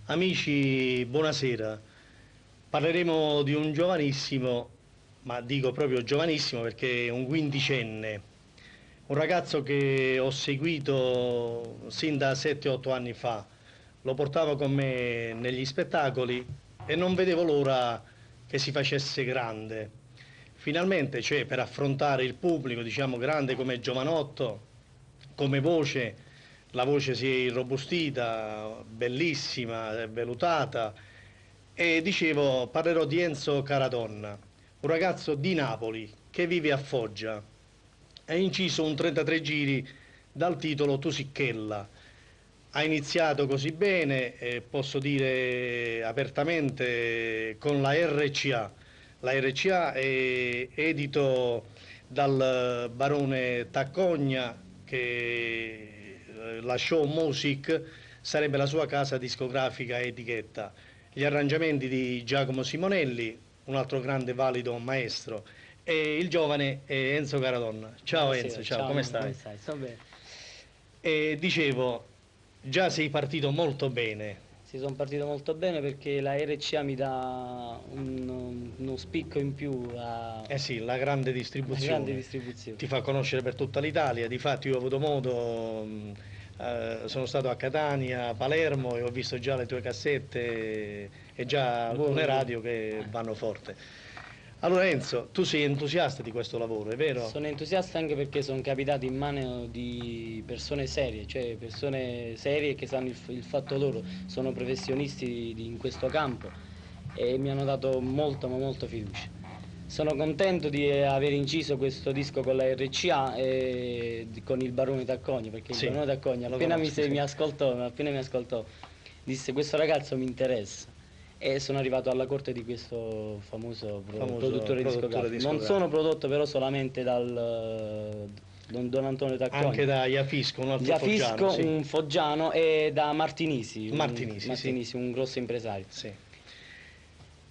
Amici, buonasera. Parleremo di un giovanissimo, ma dico proprio giovanissimo perché è un quindicenne, un ragazzo che ho seguito sin da 7-8 anni fa. Lo portavo con me negli spettacoli e non vedevo l'ora che si facesse grande. Finalmente, cioè, per affrontare il pubblico, diciamo grande come giovanotto, come voce, la voce si è irrobustita, bellissima, velutata, e dicevo, parlerò di Enzo Caradonna, un ragazzo di Napoli che vive a Foggia. Ha inciso un 33 giri dal titolo Tusicchella. Ha iniziato così bene, posso dire apertamente, con la RCA. La RCA è edito dal barone Taccogna, che la Show Music sarebbe la sua casa discografica e etichetta. Gli arrangiamenti di Giacomo Simonelli, un altro grande valido maestro, e il giovane Enzo Caradonna. Ciao Buonasera, Enzo, ciao, come stai? Come stai? Sto bene. E dicevo, già sei partito molto bene. Sì, sono partito molto bene perché la RCA mi dà uno spicco in più Eh sì, la grande distribuzione. una grande distribuzione. Ti fa conoscere per tutta l'Italia. Difatti io ho avuto modo, sono stato a Catania, a Palermo e ho visto già le tue cassette e già alcune radio che vanno forte. Allora Enzo, tu sei entusiasta di questo lavoro, è vero? Sono entusiasta anche perché sono capitato in mano di persone serie, cioè persone serie che sanno il fatto loro, sono professionisti in questo campo e mi hanno dato molta ma molta fiducia. Sono contento di aver inciso questo disco con la RCA e con il Barone Taccogna, perché Sì, il Barone Taccogna lo appena conosco, sì. mi ascoltò, disse questo ragazzo mi interessa. E sono arrivato alla corte di questo famoso produttore discografico. Non sono prodotto però solamente dal Don Antonio Tacconi. Anche da Iafisco, un altro Iafisco, foggiano, sì. un foggiano, e da Martinisi, Martinisi, sì. un grosso impresario. Sì.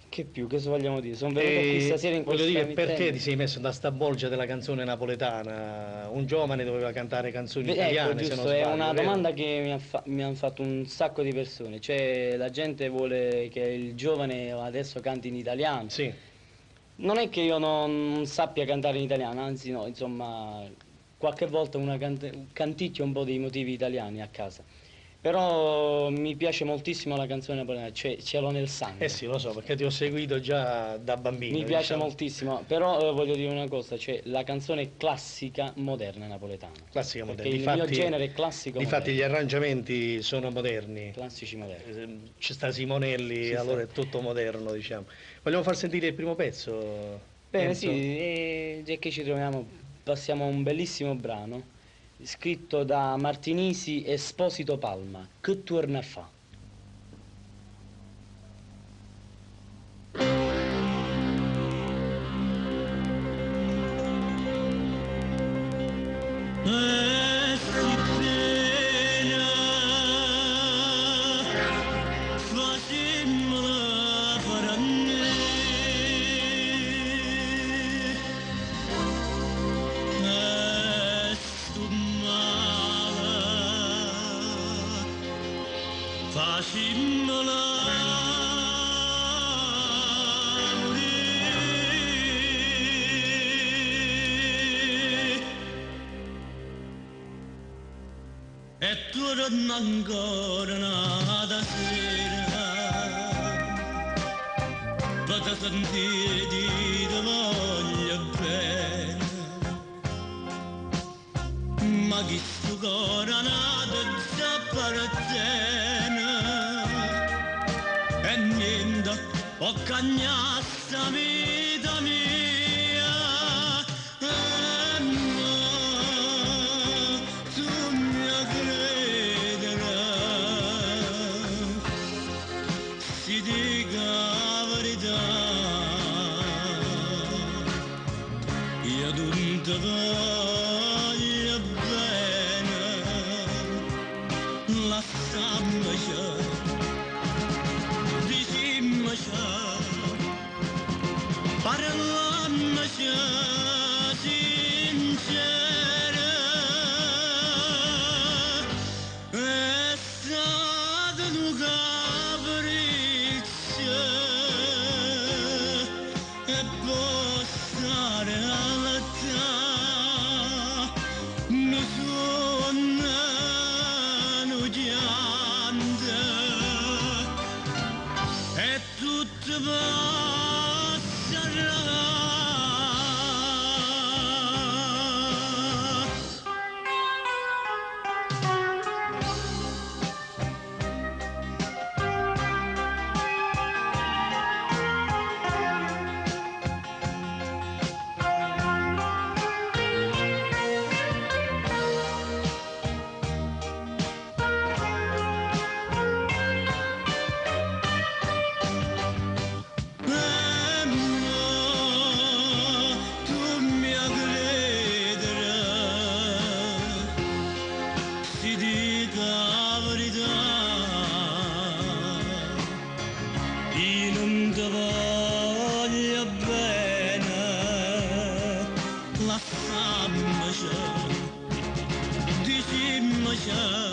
Che più, che vogliamo dire? Sono venuto qui stasera in voglio questa dire, perché ti sei messo da sta bolgia della canzone napoletana? Un giovane doveva cantare canzoni italiane, giusto, se non sbaglio, è una vero? domanda che mi hanno fatto un sacco di persone, cioè la gente vuole che il giovane adesso canti in italiano. Sì. Non è che io non sappia cantare in italiano, anzi no, insomma, qualche volta canticchio un po' dei motivi italiani a casa. Però mi piace moltissimo la canzone napoletana, cioè ce l'ho nel sangue. Eh sì, lo so, perché ti ho seguito già da bambino. Mi piace diciamo. moltissimo, però voglio dire una cosa, cioè la canzone classica moderna napoletana. Classica moderna. Perché il mio genere è classico Difatti moderno. gli arrangiamenti sono moderni. Classici moderni. Ci sta Simonelli, allora è tutto moderno, diciamo. Vogliamo far sentire il primo pezzo? Bene, Enzo? sì, e già che ci troviamo, passiamo a un bellissimo brano scritto da Martinisi e Esposito Palma, Che torna a fa? E torna ancora una sera, vado a sentire ti voglio bene, ma chi sto cuore nato già appartiene, e niente ho cagnassa vita mia. Si dica la verità, io non ti voglio bene, lasciami c'è, dicimmi c'è, parlammi c'è sincera, è stato tu che مشى